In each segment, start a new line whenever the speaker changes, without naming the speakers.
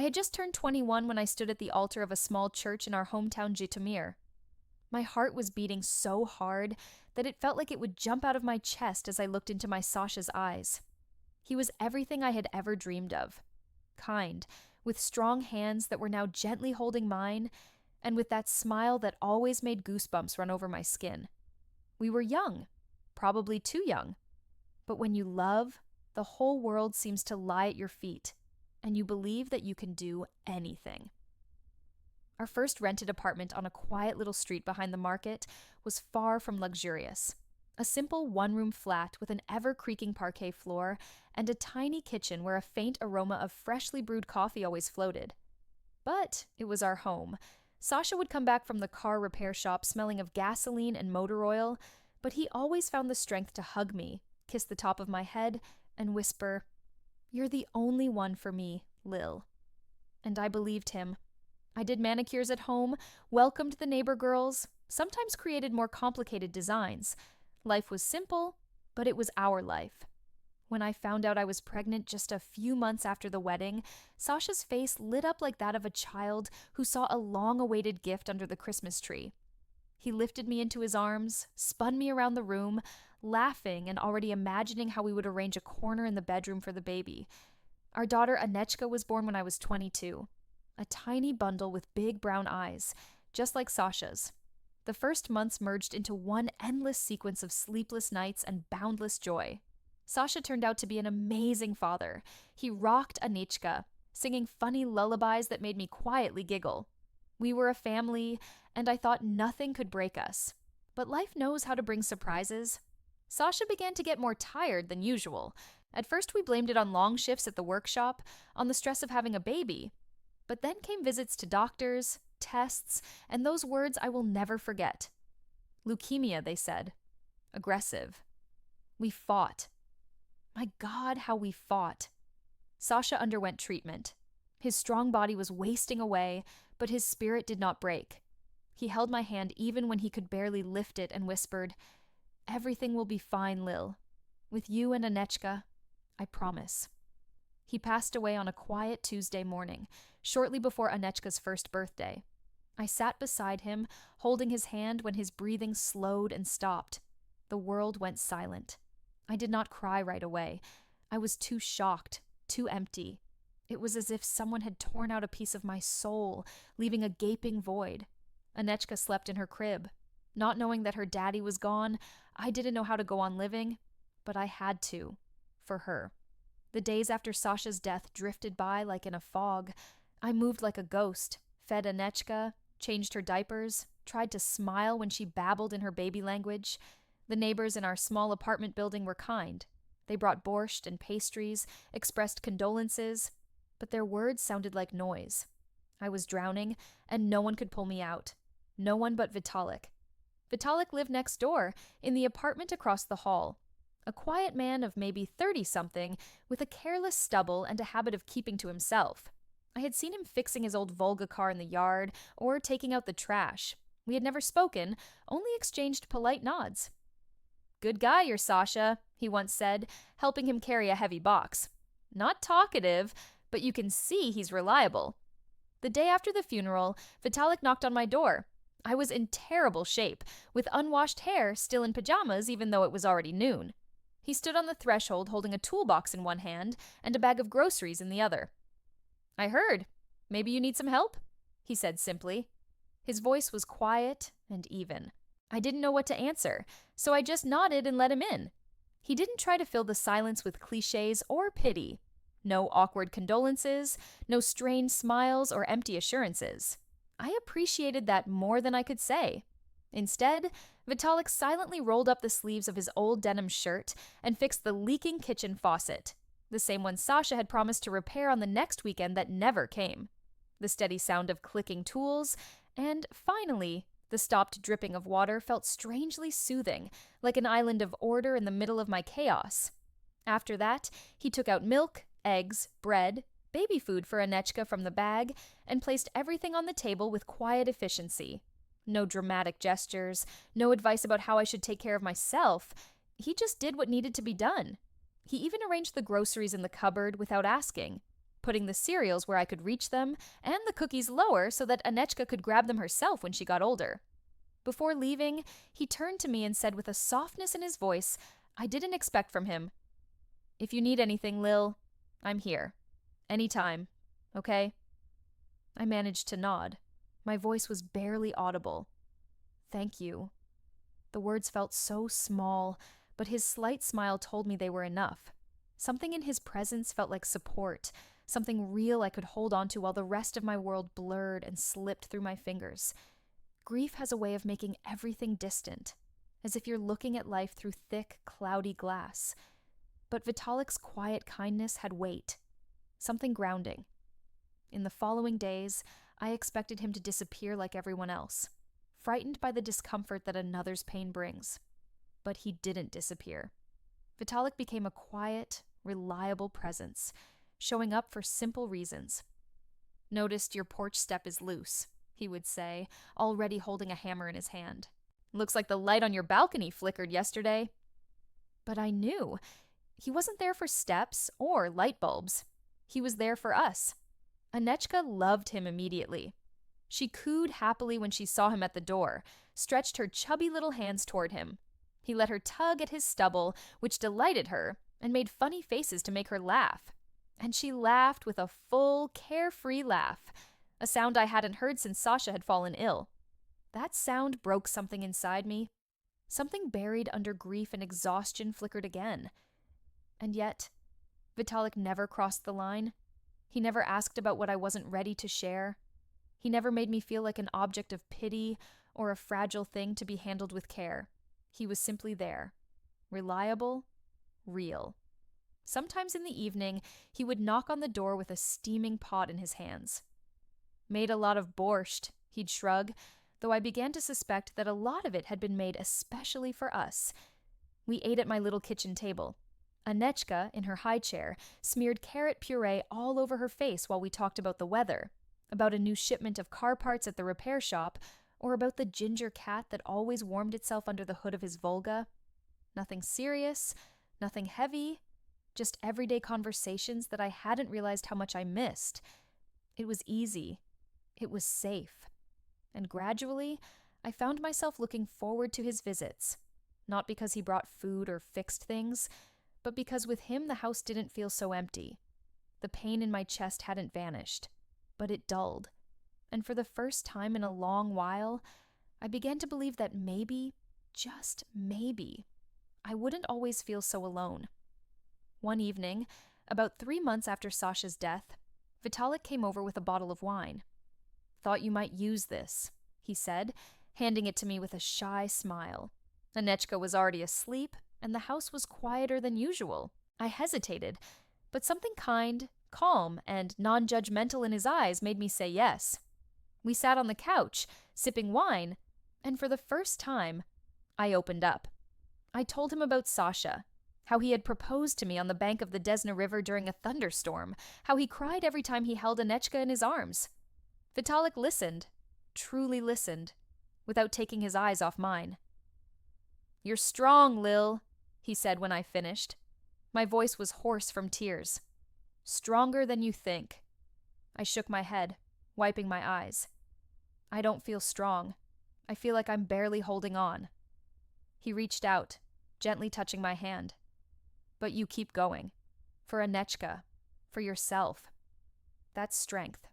I had just turned 21 when I stood at the altar of a small church in our hometown Jitomir. My heart was beating so hard that it felt like it would jump out of my chest as I looked into my Sasha's eyes. He was everything I had ever dreamed of. Kind, with strong hands that were now gently holding mine, and with that smile that always made goosebumps run over my skin. We were young, probably too young. But when you love, the whole world seems to lie at your feet, and you believe that you can do anything. Our first rented apartment on a quiet little street behind the market was far from luxurious. A simple one-room flat with an ever-creaking parquet floor and a tiny kitchen where a faint aroma of freshly brewed coffee always floated. But it was our home. Sasha would come back from the car repair shop smelling of gasoline and motor oil, but he always found the strength to hug me, kiss the top of my head, and whisper, "You're the only one for me, Lil." And I believed him. I did manicures at home, welcomed the neighbor girls, sometimes created more complicated designs. Life was simple, but it was our life. When I found out I was pregnant just a few months after the wedding, Sasha's face lit up like that of a child who saw a long-awaited gift under the Christmas tree. He lifted me into his arms, spun me around the room, laughing and already imagining how we would arrange a corner in the bedroom for the baby. Our daughter Anechka was born when I was 22. A tiny bundle with big brown eyes, just like Sasha's. The first months merged into one endless sequence of sleepless nights and boundless joy. Sasha turned out to be an amazing father. He rocked Anichka, singing funny lullabies that made me quietly giggle. We were a family, and I thought nothing could break us. But life knows how to bring surprises. Sasha began to get more tired than usual. At first we blamed it on long shifts at the workshop, on the stress of having a baby. But then came visits to doctors, tests, and those words I will never forget. Leukemia, they said. Aggressive. We fought. My God, how we fought. Sasha underwent treatment. His strong body was wasting away, but his spirit did not break. He held my hand even when he could barely lift it and whispered, "Everything will be fine, Lil. With you and Anechka, I promise." He passed away on a quiet Tuesday morning, shortly before Anechka's first birthday. I sat beside him, holding his hand when his breathing slowed and stopped. The world went silent. I did not cry right away. I was too shocked, too empty. It was as if someone had torn out a piece of my soul, leaving a gaping void. Anechka slept in her crib. Not knowing that her daddy was gone, I didn't know how to go on living, but I had to, for her. The days after Sasha's death drifted by like in a fog. I moved like a ghost, fed Anechka, changed her diapers, tried to smile when she babbled in her baby language. The neighbors in our small apartment building were kind. They brought borscht and pastries, expressed condolences, but their words sounded like noise. I was drowning, and no one could pull me out. No one but Vitalik. Vitalik lived next door, in the apartment across the hall. A quiet man of maybe 30-something, with a careless stubble and a habit of keeping to himself. I had seen him fixing his old Volga car in the yard, or taking out the trash. We had never spoken, only exchanged polite nods. "Good guy, your Sasha," he once said, helping him carry a heavy box. "Not talkative, but you can see he's reliable." The day after the funeral, Vitalik knocked on my door. I was in terrible shape, with unwashed hair, still in pajamas even though it was already noon. He stood on the threshold holding a toolbox in one hand and a bag of groceries in the other. "I heard. Maybe you need some help?" he said simply. His voice was quiet and even. I didn't know what to answer, so I just nodded and let him in. He didn't try to fill the silence with cliches or pity. No awkward condolences, no strained smiles or empty assurances. I appreciated that more than I could say. Instead, Vitalik silently rolled up the sleeves of his old denim shirt and fixed the leaking kitchen faucet, the same one Sasha had promised to repair on the next weekend that never came. The steady sound of clicking tools, and finally, the stopped dripping of water felt strangely soothing, like an island of order in the middle of my chaos. After that, he took out milk, eggs, bread, baby food for Anechka from the bag, and placed everything on the table with quiet efficiency. No dramatic gestures, no advice about how I should take care of myself. He just did what needed to be done. He even arranged the groceries in the cupboard without asking. putting the cereals where I could reach them and the cookies lower so that Anechka could grab them herself when she got older. Before leaving, he turned to me and said with a softness in his voice I didn't expect from him, "If you need anything, Lil, I'm here. Anytime. Okay?" I managed to nod. My voice was barely audible. "Thank you." The words felt so small, but his slight smile told me they were enough. Something in his presence felt like support, something real I could hold on to while the rest of my world blurred and slipped through my fingers. Grief has a way of making everything distant, as if you're looking at life through thick, cloudy glass. But Vitalik's quiet kindness had weight, something grounding. In the following days, I expected him to disappear like everyone else, frightened by the discomfort that another's pain brings. But he didn't disappear. Vitalik became a quiet, reliable presence, showing up for simple reasons. "Noticed your porch step is loose," he would say, already holding a hammer in his hand. "Looks like the light on your balcony flickered yesterday." But I knew. He wasn't there for steps or light bulbs. He was there for us. Anechka loved him immediately. She cooed happily when she saw him at the door, stretched her chubby little hands toward him. He let her tug at his stubble, which delighted her, and made funny faces to make her laugh. And she laughed with a full, carefree laugh, a sound I hadn't heard since Sasha had fallen ill. That sound broke something inside me. Something buried under grief and exhaustion flickered again. And yet, Vitalik never crossed the line. He never asked about what I wasn't ready to share. He never made me feel like an object of pity or a fragile thing to be handled with care. He was simply there, reliable, real. Sometimes in the evening, he would knock on the door with a steaming pot in his hands. "Made a lot of borscht," he'd shrug, though I began to suspect that a lot of it had been made especially for us. We ate at my little kitchen table. Anechka, in her high chair, smeared carrot puree all over her face while we talked about the weather, about a new shipment of car parts at the repair shop, or about the ginger cat that always warmed itself under the hood of his Volga. Nothing serious, nothing heavy, just everyday conversations that I hadn't realized how much I missed. It was easy. It was safe. And gradually, I found myself looking forward to his visits, not because he brought food or fixed things, but because with him the house didn't feel so empty. The pain in my chest hadn't vanished, but it dulled. And for the first time in a long while, I began to believe that maybe, just maybe, I wouldn't always feel so alone. One evening, about 3 months after Sasha's death, Vitalik came over with a bottle of wine. "Thought you might use this," he said, handing it to me with a shy smile. Anechka was already asleep, and the house was quieter than usual. I hesitated, but something kind, calm, and non-judgmental in his eyes made me say yes. We sat on the couch, sipping wine, and for the first time, I opened up. I told him about Sasha, how he had proposed to me on the bank of the Desna River during a thunderstorm, how he cried every time he held Anechka in his arms. Vitalik listened, truly listened, without taking his eyes off mine. "You're strong, Lil," he said when I finished. My voice was hoarse from tears. "Stronger than you think." I shook my head, wiping my eyes. "I don't feel strong. I feel like I'm barely holding on." He reached out, gently touching my hand. "But you keep going. For Anechka. For yourself. That's strength."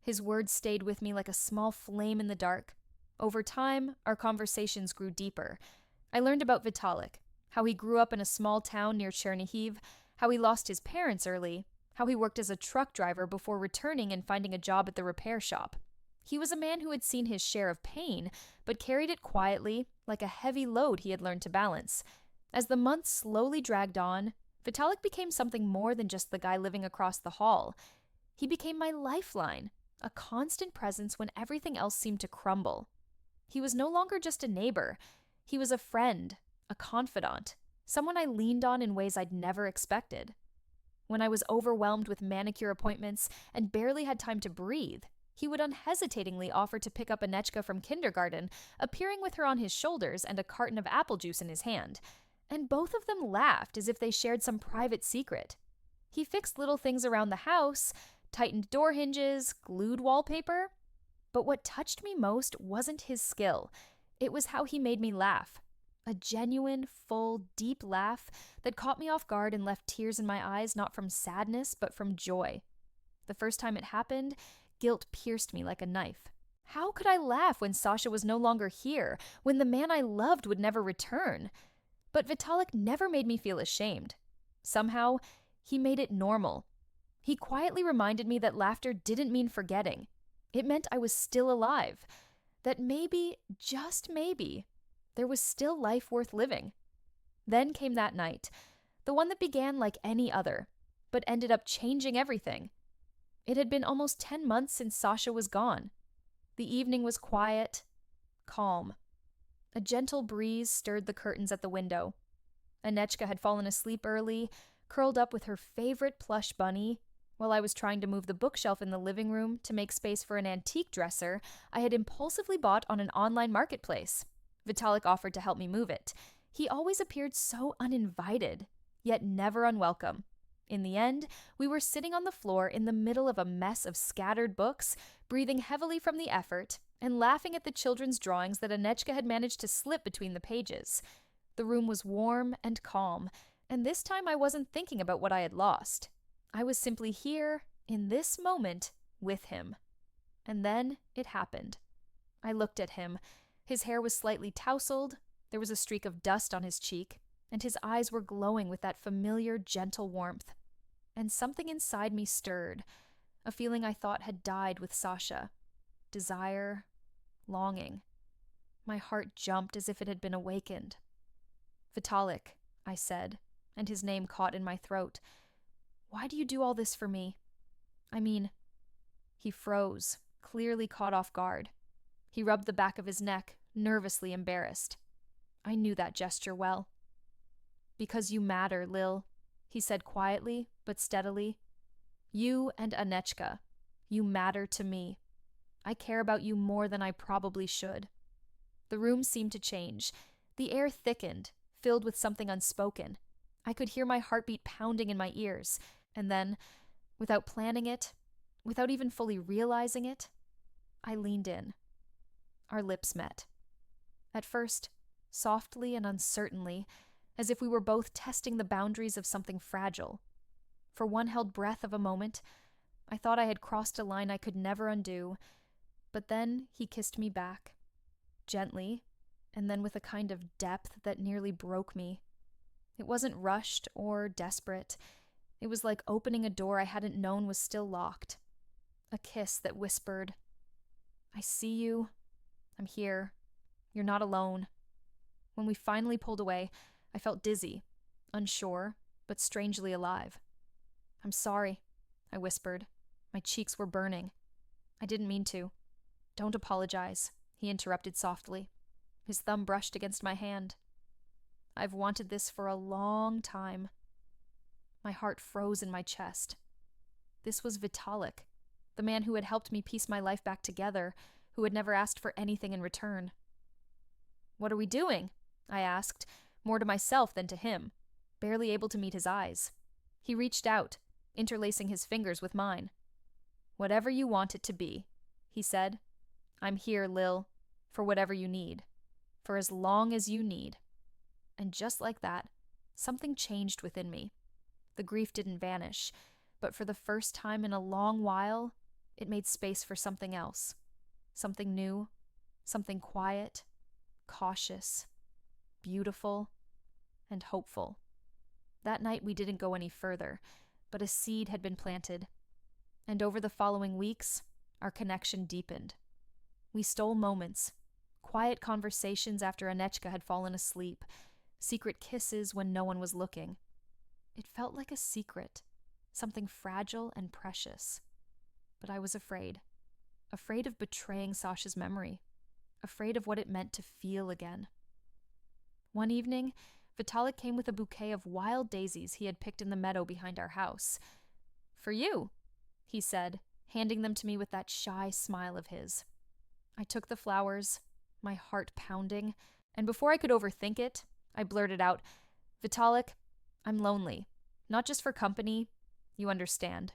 His words stayed with me like a small flame in the dark. Over time, our conversations grew deeper. I learned about Vitalik, how he grew up in a small town near Chernihiv, how he lost his parents early, how he worked as a truck driver before returning and finding a job at the repair shop. He was a man who had seen his share of pain, but carried it quietly, like a heavy load he had learned to balance. As the months slowly dragged on, Vitalik became something more than just the guy living across the hall. He became my lifeline, a constant presence when everything else seemed to crumble. He was no longer just a neighbor. He was a friend, a confidant, someone I leaned on in ways I'd never expected. When I was overwhelmed with manicure appointments and barely had time to breathe, he would unhesitatingly offer to pick up Anechka from kindergarten, appearing with her on his shoulders and a carton of apple juice in his hand. And both of them laughed as if they shared some private secret. He fixed little things around the house, tightened door hinges, glued wallpaper. But what touched me most wasn't his skill. It was how he made me laugh. A genuine, full, deep laugh that caught me off guard and left tears in my eyes, not from sadness, but from joy. The first time it happened, guilt pierced me like a knife. How could I laugh when Sasha was no longer here, when the man I loved would never return? But Vitalik never made me feel ashamed. Somehow, he made it normal. He quietly reminded me that laughter didn't mean forgetting. It meant I was still alive. That maybe, just maybe, there was still life worth living. Then came that night, the one that began like any other, but ended up changing everything. It had been almost 10 months since Sasha was gone. The evening was quiet, calm. A gentle breeze stirred the curtains at the window. Anechka had fallen asleep early, curled up with her favorite plush bunny, while I was trying to move the bookshelf in the living room to make space for an antique dresser I had impulsively bought on an online marketplace. Vitalik offered to help me move it. He always appeared so uninvited, yet never unwelcome. In the end, we were sitting on the floor in the middle of a mess of scattered books, breathing heavily from the effort, and laughing at the children's drawings that Anechka had managed to slip between the pages. The room was warm and calm, and this time I wasn't thinking about what I had lost. I was simply here, in this moment, with him. And then it happened. I looked at him. His hair was slightly tousled, there was a streak of dust on his cheek, and his eyes were glowing with that familiar, gentle warmth. And something inside me stirred, a feeling I thought had died with Sasha. Desire, longing. My heart jumped as if it had been awakened. "Vitalik," I said, and his name caught in my throat. "Why do you do all this for me? I mean..." He froze, clearly caught off guard. He rubbed the back of his neck, nervously embarrassed. I knew that gesture well. "Because you matter, Lil," he said quietly but steadily. "You and Anechka. You matter to me. I care about you more than I probably should." The room seemed to change. The air thickened, filled with something unspoken. I could hear my heartbeat pounding in my ears, and then, without planning it, without even fully realizing it, I leaned in. Our lips met. At first, softly and uncertainly, as if we were both testing the boundaries of something fragile. For one held breath of a moment, I thought I had crossed a line I could never undo, but then he kissed me back, gently, and then with a kind of depth that nearly broke me. It wasn't rushed or desperate. It was like opening a door I hadn't known was still locked. A kiss that whispered, "I see you. I'm here. You're not alone." When we finally pulled away, I felt dizzy, unsure, but strangely alive. "I'm sorry," I whispered. My cheeks were burning. "I didn't mean to." "Don't apologize," he interrupted softly. His thumb brushed against my hand. "I've wanted this for a long time." My heart froze in my chest. This was Vitalik, the man who had helped me piece my life back together, who had never asked for anything in return. "What are we doing?" I asked, more to myself than to him, barely able to meet his eyes. He reached out, interlacing his fingers with mine. "Whatever you want it to be," he said. "I'm here, Lil, for whatever you need, for as long as you need." And just like that, something changed within me. The grief didn't vanish, but for the first time in a long while, it made space for something else. Something new, something quiet, cautious, beautiful, and hopeful. That night we didn't go any further, but a seed had been planted. And over the following weeks, our connection deepened. We stole moments, quiet conversations after Anechka had fallen asleep, secret kisses when no one was looking. It felt like a secret, something fragile and precious. But I was afraid of betraying Sasha's memory, afraid of what it meant to feel again. One evening, Vitalik came with a bouquet of wild daisies he had picked in the meadow behind our house. "For you," he said, handing them to me with that shy smile of his. I took the flowers, my heart pounding, and before I could overthink it, I blurted out, "Vitalik, I'm lonely. Not just for company, You understand."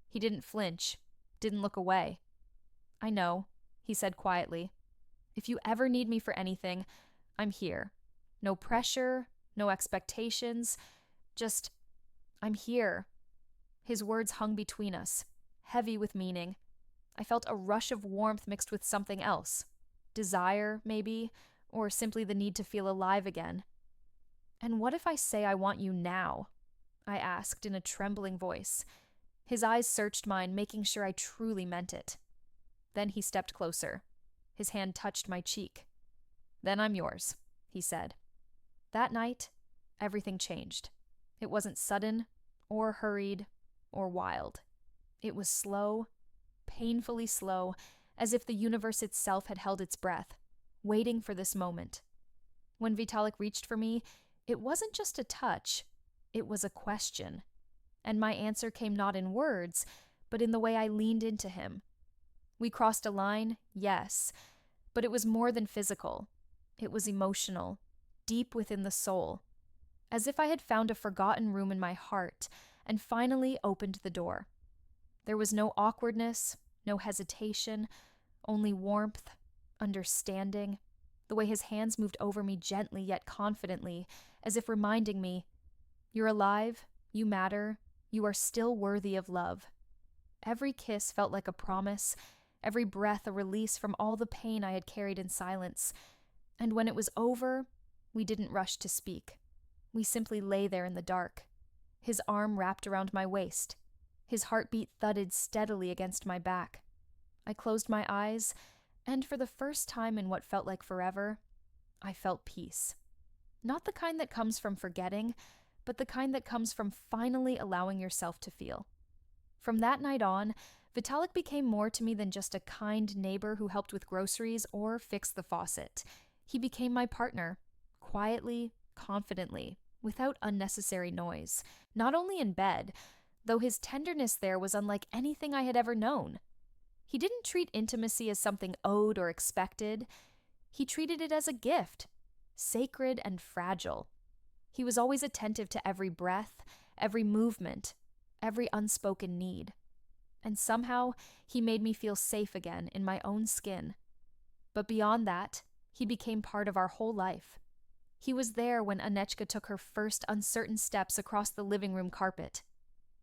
He didn't flinch, didn't look away. "I know," he said quietly. "If you ever need me for anything, I'm here. No pressure, no expectations, just, I'm here." His words hung between us, heavy with meaning. I felt a rush of warmth mixed with something else. Desire, maybe, or simply the need to feel alive again. "And what if I say I want you now?" I asked in a trembling voice. His eyes searched mine, making sure I truly meant it. Then he stepped closer. His hand touched my cheek. "Then I'm yours," he said. That night, everything changed. It wasn't sudden, or hurried, or wild. It was slow, painfully slow, as if the universe itself had held its breath, waiting for this moment. When Vitalik reached for me, it wasn't just a touch, it was a question. And my answer came not in words, but in the way I leaned into him. We crossed a line, yes, but it was more than physical. It was emotional, deep within the soul, as if I had found a forgotten room in my heart and finally opened the door. There was no awkwardness, no hesitation, only warmth, understanding, the way his hands moved over me gently yet confidently, as if reminding me, "You're alive, you matter, you are still worthy of love." Every kiss felt like a promise, every breath a release from all the pain I had carried in silence. And when it was over, we didn't rush to speak. We simply lay there in the dark. His arm wrapped around my waist. His heartbeat thudded steadily against my back. I closed my eyes, and for the first time in what felt like forever, I felt peace. Not the kind that comes from forgetting, but the kind that comes from finally allowing yourself to feel. From that night on, Vitalik became more to me than just a kind neighbor who helped with groceries or fixed the faucet. He became my partner, quietly, confidently, without unnecessary noise, not only in bed, though his tenderness there was unlike anything I had ever known. He didn't treat intimacy as something owed or expected. He treated it as a gift, sacred and fragile. He was always attentive to every breath, every movement, every unspoken need. And somehow, he made me feel safe again in my own skin. But beyond that, he became part of our whole life. He was there when Anechka took her first uncertain steps across the living room carpet.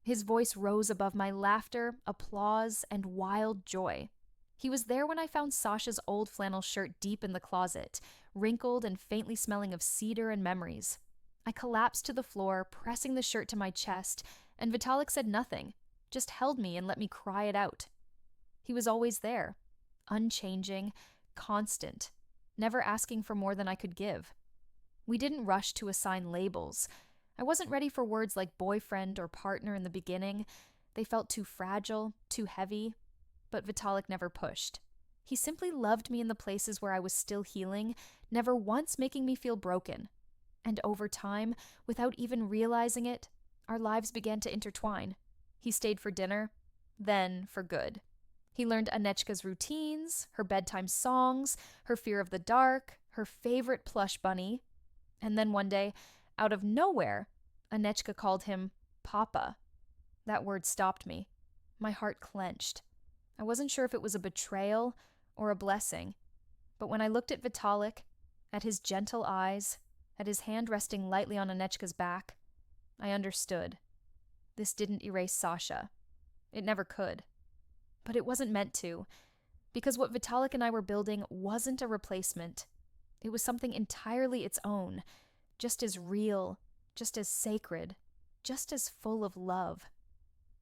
His voice rose above my laughter, applause, and wild joy. He was there when I found Sasha's old flannel shirt deep in the closet, wrinkled and faintly smelling of cedar and memories. I collapsed to the floor, pressing the shirt to my chest, and Vitalik said nothing, just held me and let me cry it out. He was always there, unchanging, constant, never asking for more than I could give. We didn't rush to assign labels. I wasn't ready for words like boyfriend or partner in the beginning. They felt too fragile, too heavy. But Vitalik never pushed. He simply loved me in the places where I was still healing, never once making me feel broken. And over time, without even realizing it, our lives began to intertwine. He stayed for dinner, then for good. He learned Anechka's routines, her bedtime songs, her fear of the dark, her favorite plush bunny. And then one day, out of nowhere, Anechka called him Papa. That word stopped me. My heart clenched. I wasn't sure if it was a betrayal or a blessing. But when I looked at Vitalik, at his gentle eyes, at his hand resting lightly on Anechka's back, I understood. This didn't erase Sasha. It never could. But it wasn't meant to, because what Vitalik and I were building wasn't a replacement. It was something entirely its own, just as real, just as sacred, just as full of love.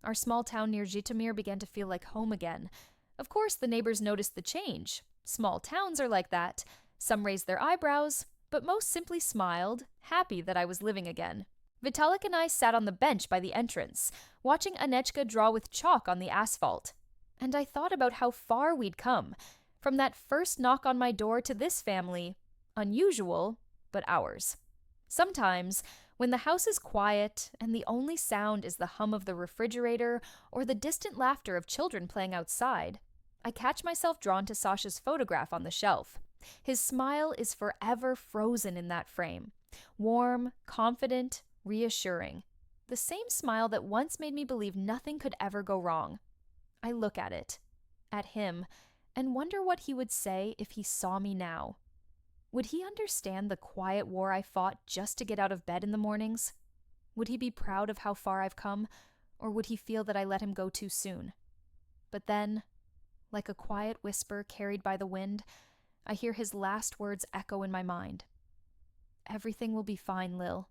Our small town near Zhytomyr began to feel like home again. Of course, the neighbors noticed the change. Small towns are like that. Some raised their eyebrows, but most simply smiled, happy that I was living again. Vitalik and I sat on the bench by the entrance, watching Anechka draw with chalk on the asphalt. And I thought about how far we'd come, from that first knock on my door to this family, unusual, but ours. Sometimes, when the house is quiet and the only sound is the hum of the refrigerator or the distant laughter of children playing outside, I catch myself drawn to Sasha's photograph on the shelf. His smile is forever frozen in that frame, warm, confident, reassuring. The same smile that once made me believe nothing could ever go wrong. I look at it, at him, and wonder what he would say if he saw me now. Would he understand the quiet war I fought just to get out of bed in the mornings? Would he be proud of how far I've come, or would he feel that I let him go too soon? But then, like a quiet whisper carried by the wind, I hear his last words echo in my mind. Everything will be fine, Lil.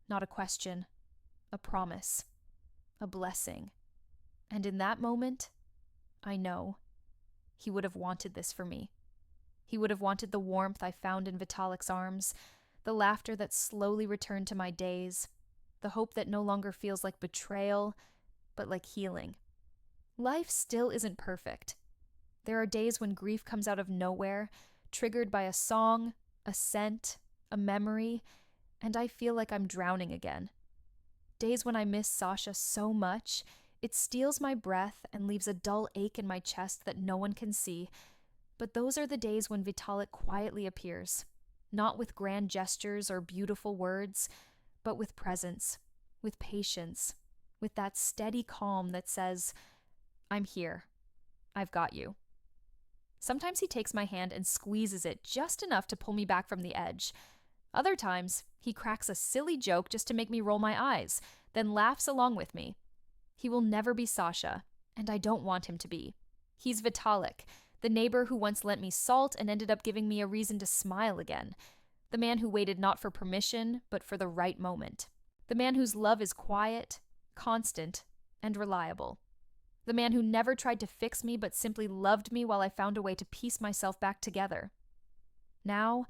Not a question, a promise, a blessing. And in that moment, I know he would have wanted this for me. He would have wanted the warmth I found in Vitalik's arms, the laughter that slowly returned to my days, the hope that no longer feels like betrayal, but like healing. Life still isn't perfect. There are days when grief comes out of nowhere, triggered by a song, a scent, a memory, and I feel like I'm drowning again. Days when I miss Sasha so much, it steals my breath and leaves a dull ache in my chest that no one can see. But those are the days when Vitalik quietly appears, not with grand gestures or beautiful words, but with presence, with patience, with that steady calm that says, I'm here. I've got you. Sometimes he takes my hand and squeezes it just enough to pull me back from the edge. Other times, he cracks a silly joke just to make me roll my eyes, then laughs along with me. He will never be Sasha, and I don't want him to be. He's Vitalik, the neighbor who once lent me salt and ended up giving me a reason to smile again. The man who waited not for permission, but for the right moment. The man whose love is quiet, constant, and reliable. The man who never tried to fix me but simply loved me while I found a way to piece myself back together. Now,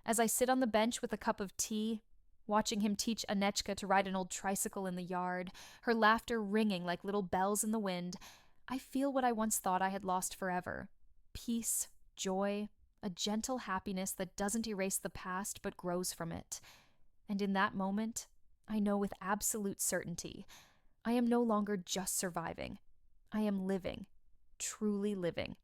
as I sit on the bench with a cup of tea, watching him teach Anechka to ride an old tricycle in the yard, her laughter ringing like little bells in the wind, I feel what I once thought I had lost forever. Peace, joy, a gentle happiness that doesn't erase the past but grows from it. And in that moment, I know with absolute certainty, I am no longer just surviving. I am living, truly living.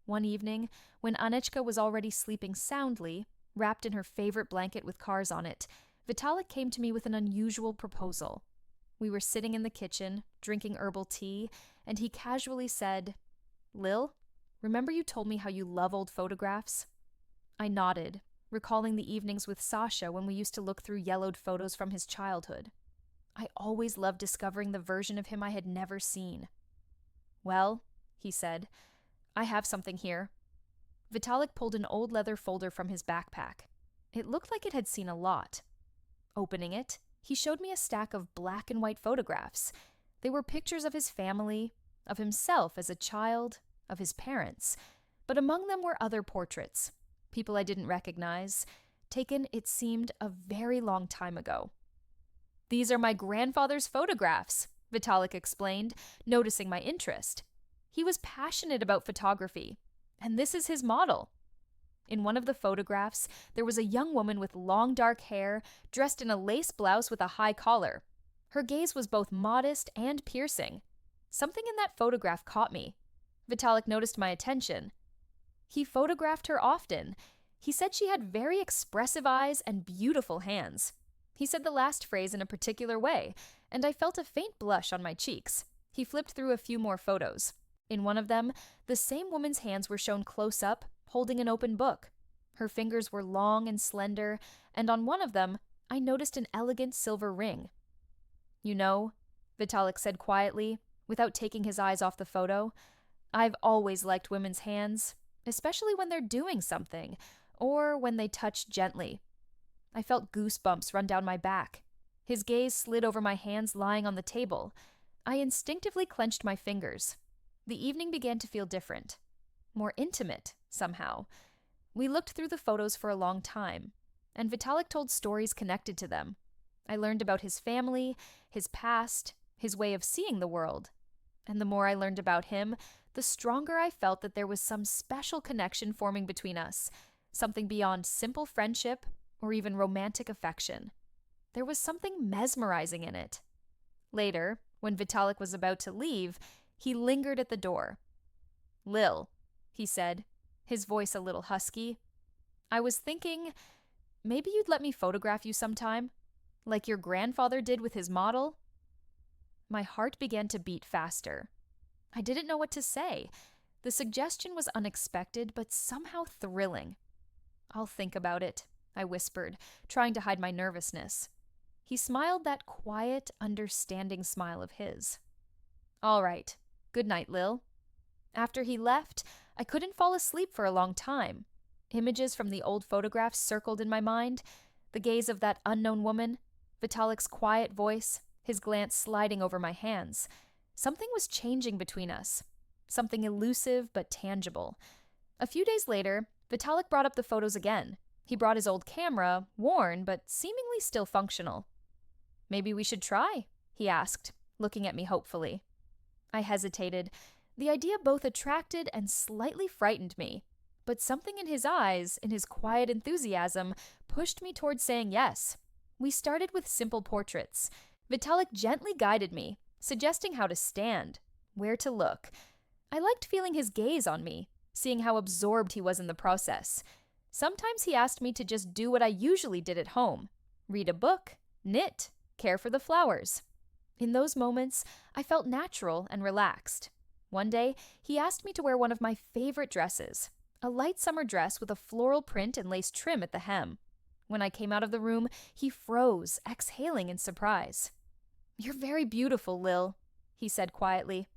One evening, when Anechka was already sleeping soundly, wrapped in her favorite blanket with cars on it, Vitalik came to me with an unusual proposal. We were sitting in the kitchen, drinking herbal tea, and he casually said, Lil, remember you told me how you love old photographs? I nodded, recalling the evenings with Sasha when we used to look through yellowed photos from his childhood. I always loved discovering the version of him I had never seen. Well, he said, I have something here. Vitalik pulled an old leather folder from his backpack. It looked like it had seen a lot. Opening it, he showed me a stack of black and white photographs. They were pictures of his family, of himself as a child, of his parents. But among them were other portraits, people I didn't recognize, taken, it seemed, a very long time ago. These are my grandfather's photographs, Vitalik explained, noticing my interest. He was passionate about photography, and this is his model. In one of the photographs, there was a young woman with long dark hair, dressed in a lace blouse with a high collar. Her gaze was both modest and piercing. Something in that photograph caught me. Vitalik noticed my attention. He photographed her often. He said she had very expressive eyes and beautiful hands. He said the last phrase in a particular way, and I felt a faint blush on my cheeks. He flipped through a few more photos. In one of them, the same woman's hands were shown close up, holding an open book. Her fingers were long and slender, and on one of them, I noticed an elegant silver ring. You know, Vitalik said quietly, without taking his eyes off the photo, I've always liked women's hands, especially when they're doing something, or when they touch gently. I felt goosebumps run down my back. His gaze slid over my hands lying on the table. I instinctively clenched my fingers. The evening began to feel different. More intimate, somehow. We looked through the photos for a long time, and Vitalik told stories connected to them. I learned about his family, his past, his way of seeing the world. And the more I learned about him, the stronger I felt that there was some special connection forming between us, something beyond simple friendship or even romantic affection. There was something mesmerizing in it. Later, when Vitalik was about to leave, he lingered at the door. Lil, he said, his voice a little husky, I was thinking, maybe you'd let me photograph you sometime. Like your grandfather did with his model? My heart began to beat faster. I didn't know what to say. The suggestion was unexpected, but somehow thrilling. I'll think about it, I whispered, trying to hide my nervousness. He smiled that quiet, understanding smile of his. All right. Good night, Lil. After he left, I couldn't fall asleep for a long time. Images from the old photographs circled in my mind, the gaze of that unknown woman, Vitalik's quiet voice, his glance sliding over my hands. Something was changing between us. Something elusive but tangible. A few days later, Vitalik brought up the photos again. He brought his old camera, worn but seemingly still functional. Maybe we should try, he asked, looking at me hopefully. I hesitated. The idea both attracted and slightly frightened me. But something in his eyes, in his quiet enthusiasm, pushed me toward saying yes. We started with simple portraits. Vitalik gently guided me, suggesting how to stand, where to look. I liked feeling his gaze on me, seeing how absorbed he was in the process. Sometimes he asked me to just do what I usually did at home. Read a book, knit, care for the flowers. In those moments, I felt natural and relaxed. One day, he asked me to wear one of my favorite dresses, a light summer dress with a floral print and lace trim at the hem. When I came out of the room, he froze, exhaling in surprise. "You're very beautiful, Lil," he said quietly.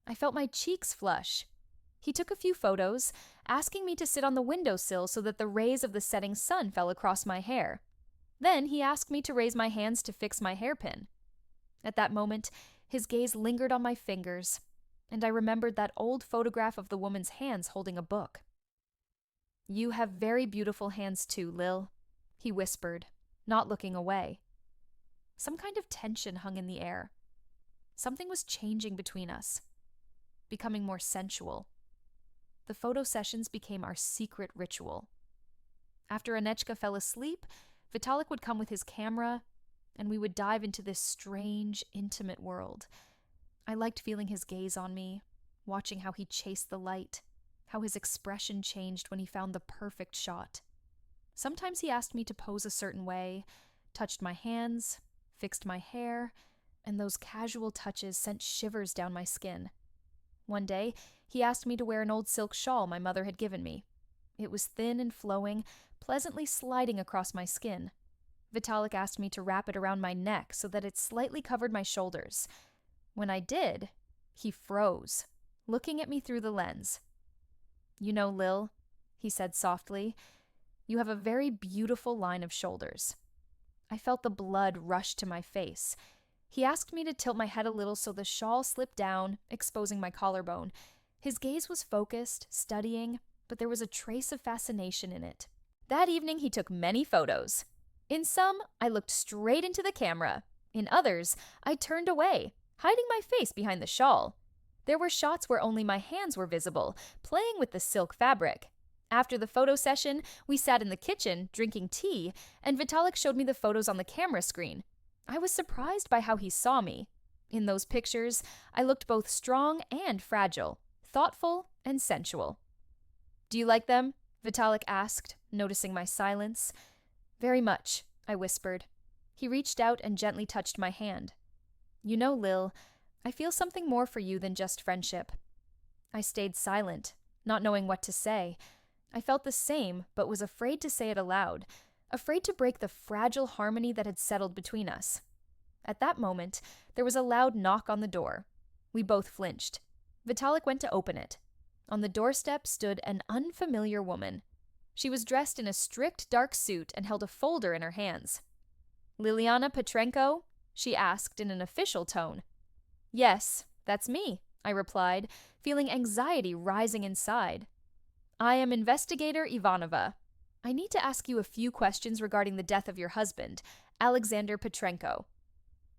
I felt my cheeks flush. He took a few photos, asking me to sit on the windowsill so that the rays of the setting sun fell across my hair. Then he asked me to raise my hands to fix my hairpin. At that moment, his gaze lingered on my fingers, and I remembered that old photograph of the woman's hands holding a book. "You have very beautiful hands too, Lil," he whispered, not looking away. Some kind of tension hung in the air. Something was changing between us, becoming more sensual. The photo sessions became our secret ritual. After Anechka fell asleep, Vitalik would come with his camera, and we would dive into this strange, intimate world. I liked feeling his gaze on me, watching how he chased the light, how his expression changed when he found the perfect shot. Sometimes he asked me to pose a certain way, touched my hands, fixed my hair, and those casual touches sent shivers down my skin. One day, he asked me to wear an old silk shawl my mother had given me. It was thin and flowing, pleasantly sliding across my skin. Vitalik asked me to wrap it around my neck so that it slightly covered my shoulders. When I did, he froze, looking at me through the lens. "You know, Lil," he said softly, "you have a very beautiful line of shoulders." I felt the blood rush to my face. He asked me to tilt my head a little so the shawl slipped down, exposing my collarbone. His gaze was focused, studying, but there was a trace of fascination in it. That evening, he took many photos. In some, I looked straight into the camera. In others, I turned away, hiding my face behind the shawl. There were shots where only my hands were visible, playing with the silk fabric. After the photo session, we sat in the kitchen, drinking tea, and Vitalik showed me the photos on the camera screen. I was surprised by how he saw me. In those pictures, I looked both strong and fragile, thoughtful and sensual. "Do you like them?" Vitalik asked, noticing my silence. "Very much," I whispered. He reached out and gently touched my hand. "You know, Lil, I feel something more for you than just friendship." I stayed silent, not knowing what to say. I felt the same, but was afraid to say it aloud, afraid to break the fragile harmony that had settled between us. At that moment, there was a loud knock on the door. We both flinched. Vitalik went to open it. On the doorstep stood an unfamiliar woman. She was dressed in a strict dark suit and held a folder in her hands. "Liliana Petrenko?" she asked in an official tone. "Yes, that's me," I replied, feeling anxiety rising inside. "I am Investigator Ivanova. I need to ask you a few questions regarding the death of your husband, Alexander Petrenko."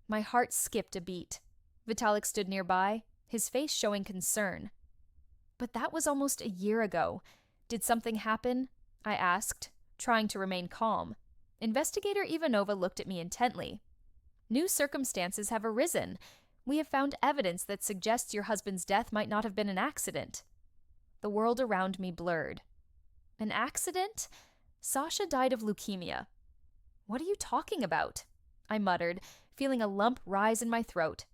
My heart skipped a beat. Vitalik stood nearby, his face showing concern. "But that was almost a year ago. Did something happen?" I asked, trying to remain calm. Investigator Ivanova looked at me intently. "New circumstances have arisen. We have found evidence that suggests your husband's death might not have been an accident." The world around me blurred. "An accident? Sasha died of leukemia." "What are you talking about?" I muttered, feeling a lump rise in my throat.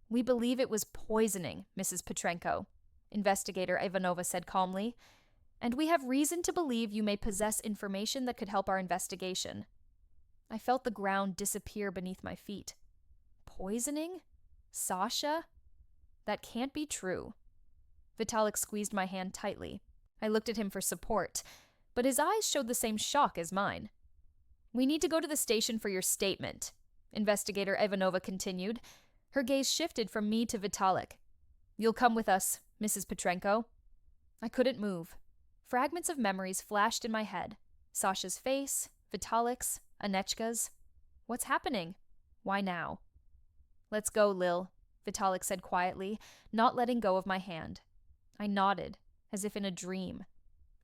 We believe it was poisoning, Mrs. Petrenko, Investigator Ivanova said calmly, and we have reason to believe you may possess information that could help our investigation. I felt the ground disappear beneath my feet. Poisoning? Sasha? That can't be true. Vitalik squeezed my hand tightly. I looked at him for support, but his eyes showed the same shock as mine. We need to go to the station for your statement, Investigator Ivanova continued. Her gaze shifted from me to Vitalik. You'll come with us, Mrs. Petrenko. I couldn't move. Fragments of memories flashed in my head. Sasha's face, Vitalik's, Anechka's. What's happening? Why now? Let's go, Lil, Vitalik said quietly, not letting go of my hand. I nodded, as if in a dream.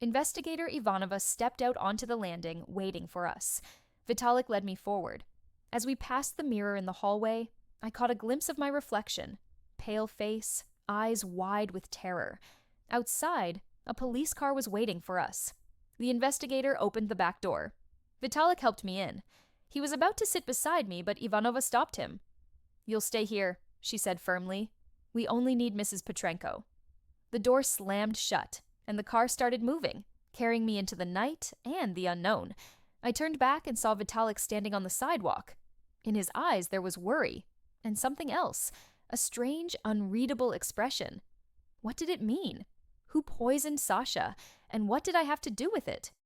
Investigator Ivanova stepped out onto the landing, waiting for us. Vitalik led me forward. As we passed the mirror in the hallway, I caught a glimpse of my reflection. Pale face, eyes wide with terror. Outside, a police car was waiting for us. The investigator opened the back door. Vitalik helped me in. He was about to sit beside me, but Ivanova stopped him. You'll stay here, she said firmly. We only need Mrs. Petrenko. The door slammed shut, and the car started moving, carrying me into the night and the unknown. I turned back and saw Vitalik standing on the sidewalk. In his eyes there was worry, and something else, a strange, unreadable expression. What did it mean? Who poisoned Sasha, and what did I have to do with it?